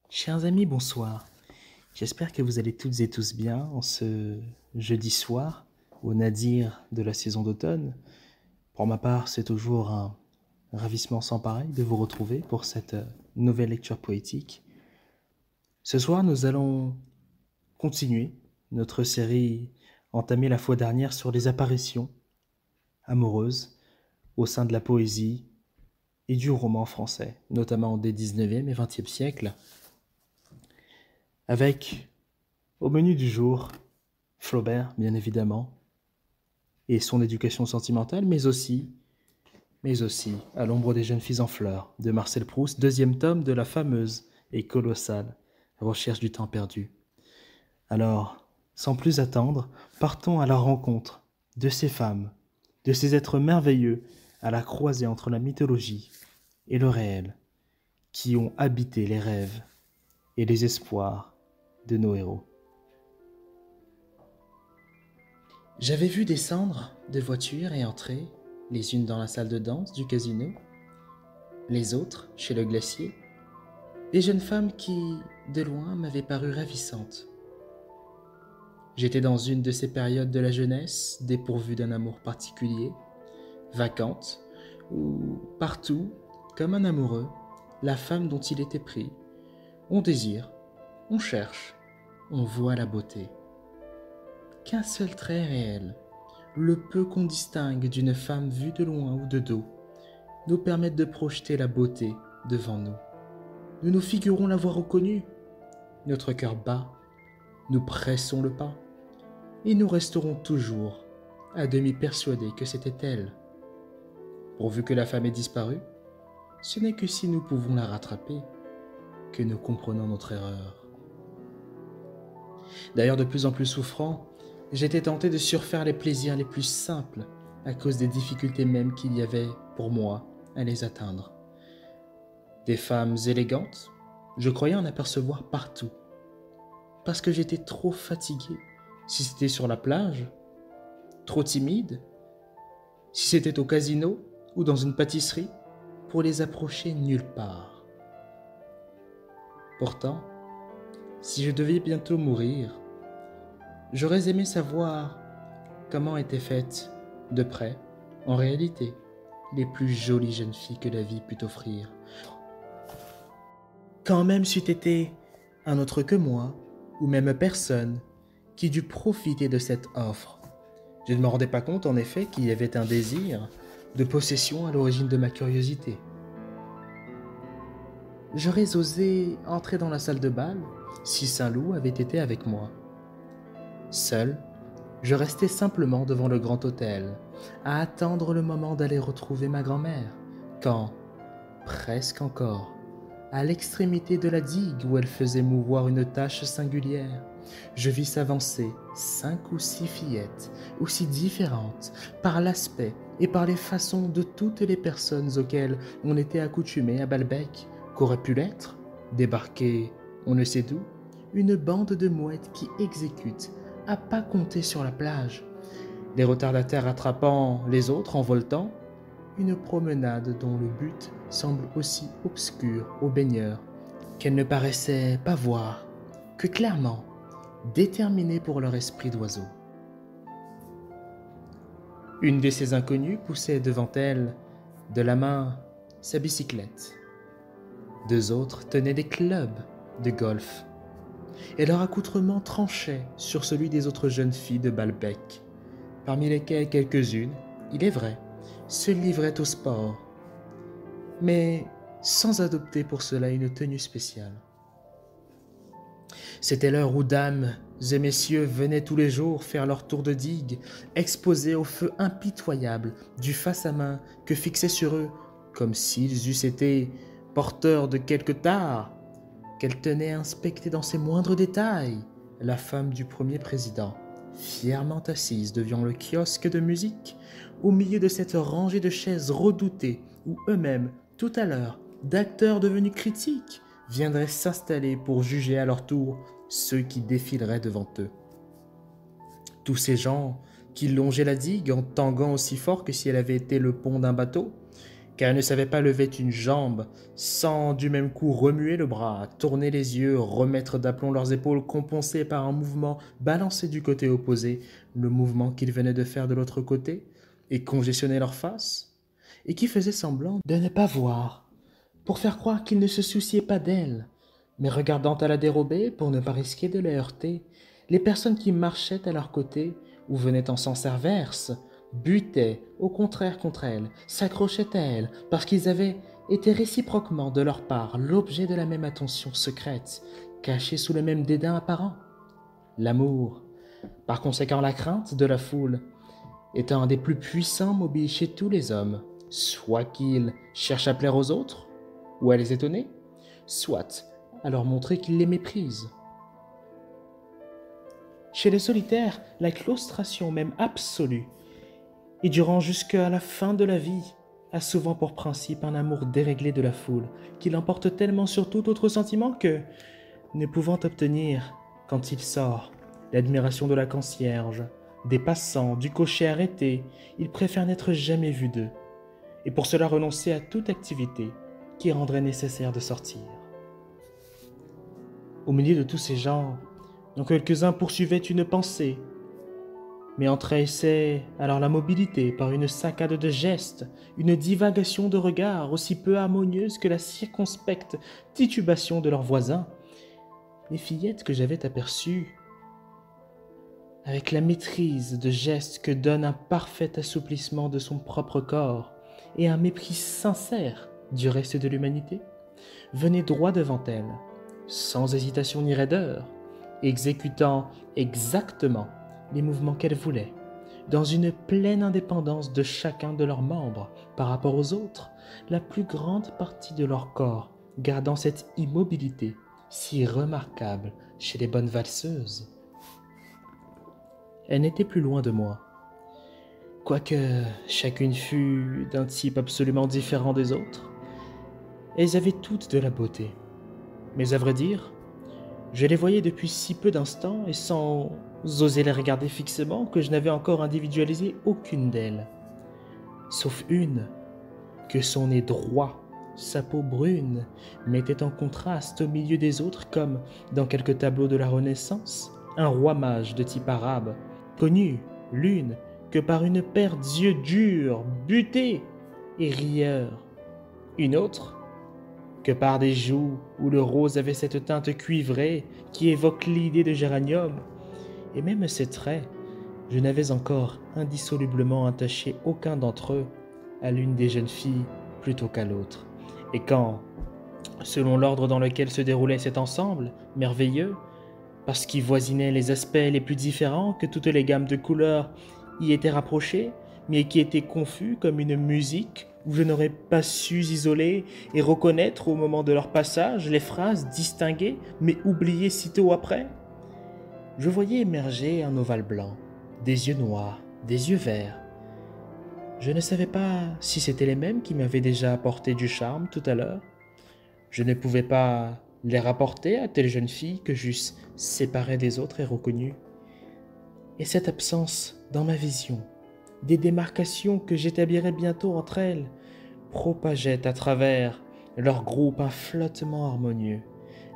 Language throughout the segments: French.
Chers amis, bonsoir. J'espère que vous allez toutes et tous bien en ce jeudi soir, au nadir de la saison d'automne. Pour ma part, c'est toujours un ravissement sans pareil de vous retrouver pour cette nouvelle lecture poétique. Ce soir, nous allons continuer notre série entamée la fois dernière sur les apparitions amoureuses au sein de la poésie et du roman français, notamment des 19e et 20e siècles, avec au menu du jour, Flaubert, bien évidemment, et son éducation sentimentale, mais aussi, À l'ombre des jeunes filles en fleurs, de Marcel Proust, deuxième tome de la fameuse et colossale Recherche du temps perdu. Alors, sans plus attendre, partons à la rencontre de ces femmes, de ces êtres merveilleux à la croisée entre la mythologie et le réel, qui ont habité les rêves et les espoirs de nos héros. J'avais vu descendre de voitures et entrer, les unes dans la salle de danse du casino, les autres chez le glacier, des jeunes femmes qui, de loin, m'avaient paru ravissantes. J'étais dans une de ces périodes de la jeunesse dépourvue d'un amour particulier, vacante, où, partout, comme un amoureux, la femme dont il était pris, on désire, on cherche, on voit la beauté. Qu'un seul trait réel, le peu qu'on distingue d'une femme vue de loin ou de dos, nous permettent de projeter la beauté devant nous. Nous nous figurons l'avoir reconnue. Notre cœur bat, nous pressons le pas, et nous resterons toujours à demi persuadés que c'était elle. Pourvu que la femme ait disparu, ce n'est que si nous pouvons la rattraper que nous comprenons notre erreur. D'ailleurs, de plus en plus souffrant, j'étais tenté de surfaire les plaisirs les plus simples à cause des difficultés mêmes qu'il y avait, pour moi, à les atteindre. Des femmes élégantes, je croyais en apercevoir partout, parce que j'étais trop fatigué, si c'était sur la plage, trop timide, si c'était au casino ou dans une pâtisserie, pour les approcher nulle part. Pourtant, si je devais bientôt mourir, j'aurais aimé savoir comment étaient faites, de près, en réalité, les plus jolies jeunes filles que la vie put offrir. Quand même c'eût été un autre que moi, ou même personne, qui dût profiter de cette offre. Je ne me rendais pas compte, en effet, qu'il y avait un désir de possession à l'origine de ma curiosité. J'aurais osé entrer dans la salle de bal si Saint-Loup avait été avec moi. Seul, je restais simplement devant le grand hôtel, à attendre le moment d'aller retrouver ma grand-mère, quand, presque encore, à l'extrémité de la digue où elle faisait mouvoir une tache singulière, je vis s'avancer 5 ou 6 fillettes, aussi différentes par l'aspect et par les façons de toutes les personnes auxquelles on était accoutumé à Balbec, qu'aurait pu l'être, débarquer, on ne sait d'où, une bande de mouettes qui exécutent, à pas compter sur la plage, les retardataires attrapant les autres en voltant, une promenade dont le but semble aussi obscur aux baigneurs qu'elles ne paraissaient pas voir que clairement déterminées pour leur esprit d'oiseau. Une de ces inconnues poussait devant elle, de la main, sa bicyclette. 2 autres tenaient des clubs de golf, et leur accoutrement tranchait sur celui des autres jeunes filles de Balbec, parmi lesquelles quelques-unes, il est vrai, se livraient au sport, mais sans adopter pour cela une tenue spéciale. C'était l'heure où dames et messieurs venaient tous les jours faire leur tour de digue, exposés au feu impitoyable du face-à-main que fixait sur eux, comme s'ils eussent été porteurs de quelque tare, qu'elle tenait à inspecter dans ses moindres détails, la femme du premier président, fièrement assise devant le kiosque de musique, au milieu de cette rangée de chaises redoutées où eux-mêmes, tout à l'heure, d'acteurs devenus critiques, viendraient s'installer pour juger à leur tour ceux qui défileraient devant eux. Tous ces gens qui longeaient la digue en tanguant aussi fort que si elle avait été le pont d'un bateau, car elle ne savait pas lever une jambe sans du même coup remuer le bras, tourner les yeux, remettre d'aplomb leurs épaules, compenser par un mouvement balancé du côté opposé le mouvement qu'ils venaient de faire de l'autre côté, et congestionner leur face, et qui faisait semblant de ne pas voir, pour faire croire qu'ils ne se souciaient pas d'elle, mais regardant à la dérobée pour ne pas risquer de les heurter, les personnes qui marchaient à leur côté ou venaient en sens inverse butaient au contraire contre elle, s'accrochaient à elle, parce qu'ils avaient été réciproquement de leur part l'objet de la même attention secrète, cachée sous le même dédain apparent. L'amour, par conséquent la crainte de la foule, est un des plus puissants mobiles chez tous les hommes, soit qu'ils cherchent à plaire aux autres, ou à les étonner, soit à leur montrer qu'ils les méprisent. Chez les solitaires, la claustration même absolue, et durant jusqu'à la fin de la vie, a souvent pour principe un amour déréglé de la foule, qui l'emporte tellement sur tout autre sentiment que, ne pouvant obtenir, quand il sort, l'admiration de la concierge, des passants, du cocher arrêté, il préfère n'être jamais vu d'eux, et pour cela renoncer à toute activité qui rendrait nécessaire de sortir. Au milieu de tous ces gens, dont quelques-uns poursuivaient une pensée, mais entrahissaient alors la mobilité par une saccade de gestes, une divagation de regards aussi peu harmonieuse que la circonspecte titubation de leurs voisins, les fillettes que j'avais aperçues, avec la maîtrise de gestes que donne un parfait assouplissement de son propre corps et un mépris sincère du reste de l'humanité, venaient droit devant elle, sans hésitation ni raideur, exécutant exactement les mouvements qu'elle voulait, dans une pleine indépendance de chacun de leurs membres par rapport aux autres, la plus grande partie de leur corps gardant cette immobilité si remarquable chez les bonnes valseuses. Elle n'était plus loin de moi, quoique chacune fût d'un type absolument différent des autres. Elles avaient toutes de la beauté, mais à vrai dire, je les voyais depuis si peu d'instants et sans oser les regarder fixement que je n'avais encore individualisé aucune d'elles, sauf une, que son nez droit, sa peau brune, mettait en contraste au milieu des autres comme, dans quelques tableaux de la Renaissance, un roi mage de type arabe, connu, l'une, que par une paire d'yeux durs, butés et rieurs, une autre, que par des joues où le rose avait cette teinte cuivrée qui évoque l'idée de géranium, et même ces traits, je n'avais encore indissolublement attaché aucun d'entre eux à l'une des jeunes filles plutôt qu'à l'autre. Et quand, selon l'ordre dans lequel se déroulait cet ensemble, merveilleux, parce qu'il voisinait les aspects les plus différents que toutes les gammes de couleurs y étaient rapprochées, mais qui était confus comme une musique où je n'aurais pas su isoler et reconnaître au moment de leur passage les phrases distinguées mais oubliées sitôt après. Je voyais émerger un ovale blanc, des yeux noirs, des yeux verts. Je ne savais pas si c'étaient les mêmes qui m'avaient déjà apporté du charme tout à l'heure. Je ne pouvais pas les rapporter à telle jeune fille que j'eusse séparée des autres et reconnue. Et cette absence dans ma vision, des démarcations que j'établirais bientôt entre elles, propageait à travers leur groupe un flottement harmonieux,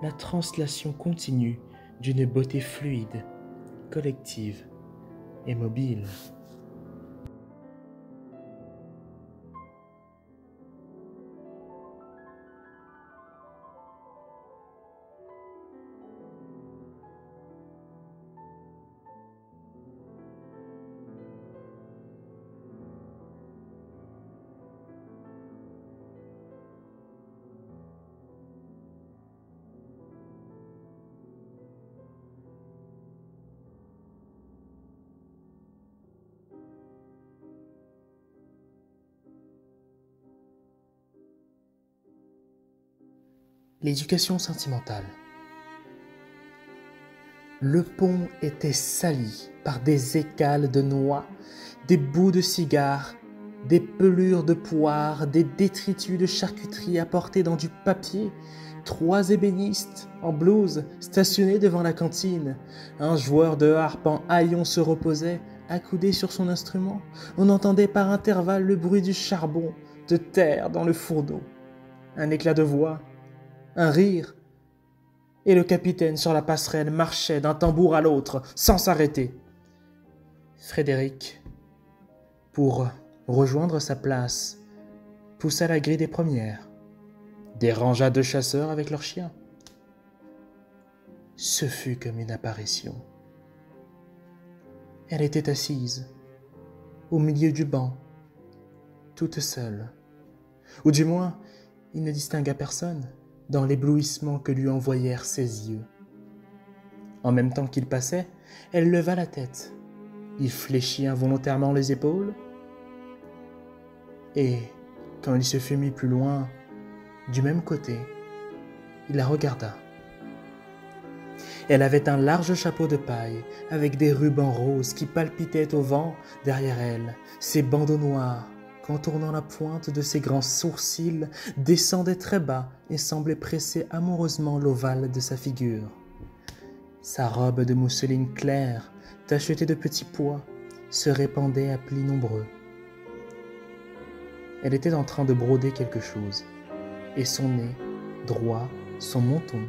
la translation continue d'une beauté fluide, collective et mobile. L'éducation sentimentale. Le pont était sali par des écales de noix, des bouts de cigares, des pelures de poires, des détritus de charcuterie apportés dans du papier, 3 ébénistes en blouse stationnaient devant la cantine, un joueur de harpe en haillons se reposait, accoudé sur son instrument. On entendait par intervalles le bruit du charbon, de terre dans le fourneau, un éclat de voix, un rire, et le capitaine sur la passerelle marchait d'un tambour à l'autre sans s'arrêter. Frédéric, pour rejoindre sa place, poussa la grille des premières, dérangea 2 chasseurs avec leurs chiens. Ce fut comme une apparition. Elle était assise, au milieu du banc, toute seule. Ou du moins, il ne distingua personne dans l'éblouissement que lui envoyèrent ses yeux. En même temps qu'il passait, elle leva la tête. Il fléchit involontairement les épaules. Et, quand il se fut mis plus loin, du même côté, il la regarda. Elle avait un large chapeau de paille, avec des rubans roses qui palpitaient au vent derrière elle. Ses bandeaux noirs, contournant la pointe de ses grands sourcils, descendaient très bas et semblaient presser amoureusement l'ovale de sa figure. Sa robe de mousseline claire, tachetée de petits pois, se répandait à plis nombreux. Elle était en train de broder quelque chose, et son nez, droit, son menton,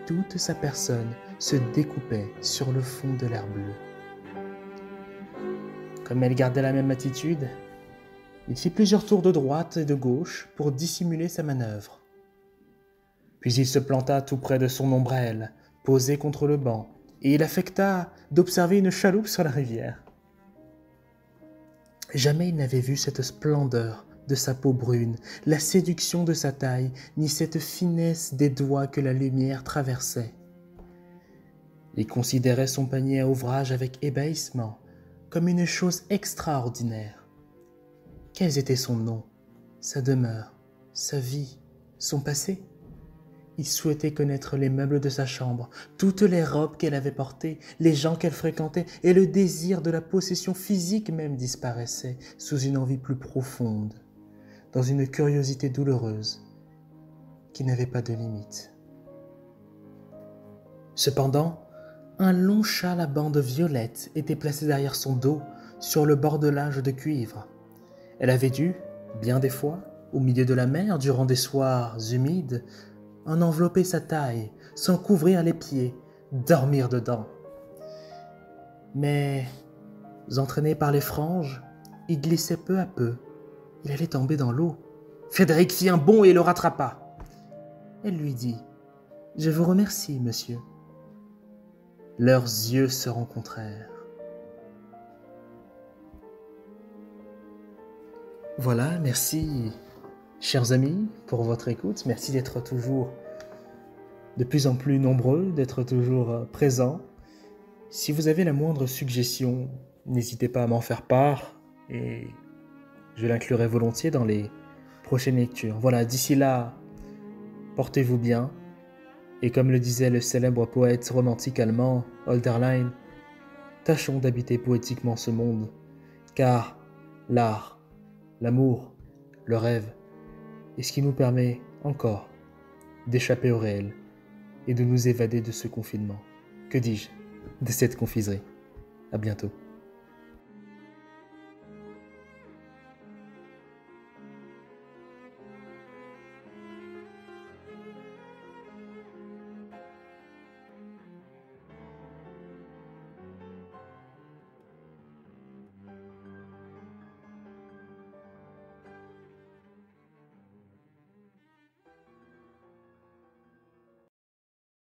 toute sa personne se découpait sur le fond de l'air bleu. Comme elle gardait la même attitude, il fit plusieurs tours de droite et de gauche pour dissimuler sa manœuvre. Puis il se planta tout près de son ombrelle, posé contre le banc, et il affecta d'observer une chaloupe sur la rivière. Jamais il n'avait vu cette splendeur de sa peau brune, la séduction de sa taille, ni cette finesse des doigts que la lumière traversait. Il considérait son panier à ouvrage avec ébahissement, comme une chose extraordinaire. Quels étaient son nom, sa demeure, sa vie, son passé? Il souhaitait connaître les meubles de sa chambre, toutes les robes qu'elle avait portées, les gens qu'elle fréquentait, et le désir de la possession physique même disparaissait sous une envie plus profonde, dans une curiosité douloureuse qui n'avait pas de limite. Cependant, un long châle à bandes violettes était placé derrière son dos, sur le bordelage de cuivre. Elle avait dû, bien des fois, au milieu de la mer, durant des soirs humides, en envelopper sa taille, s'en couvrir les pieds, dormir dedans. Mais, entraîné par les franges, il glissait peu à peu. Il allait tomber dans l'eau. Frédéric fit un bond et le rattrapa. Elle lui dit « Je vous remercie, monsieur. » Leurs yeux se rencontrèrent. Voilà, merci, chers amis, pour votre écoute. Merci d'être toujours de plus en plus nombreux, d'être toujours présents. Si vous avez la moindre suggestion, n'hésitez pas à m'en faire part et je l'inclurai volontiers dans les prochaines lectures. Voilà, d'ici là, portez-vous bien. Et comme le disait le célèbre poète romantique allemand Hölderlin, tâchons d'habiter poétiquement ce monde, car l'art, l'amour, le rêve est ce qui nous permet encore d'échapper au réel et de nous évader de ce confinement. Que dis-je, de cette confiserie. À bientôt.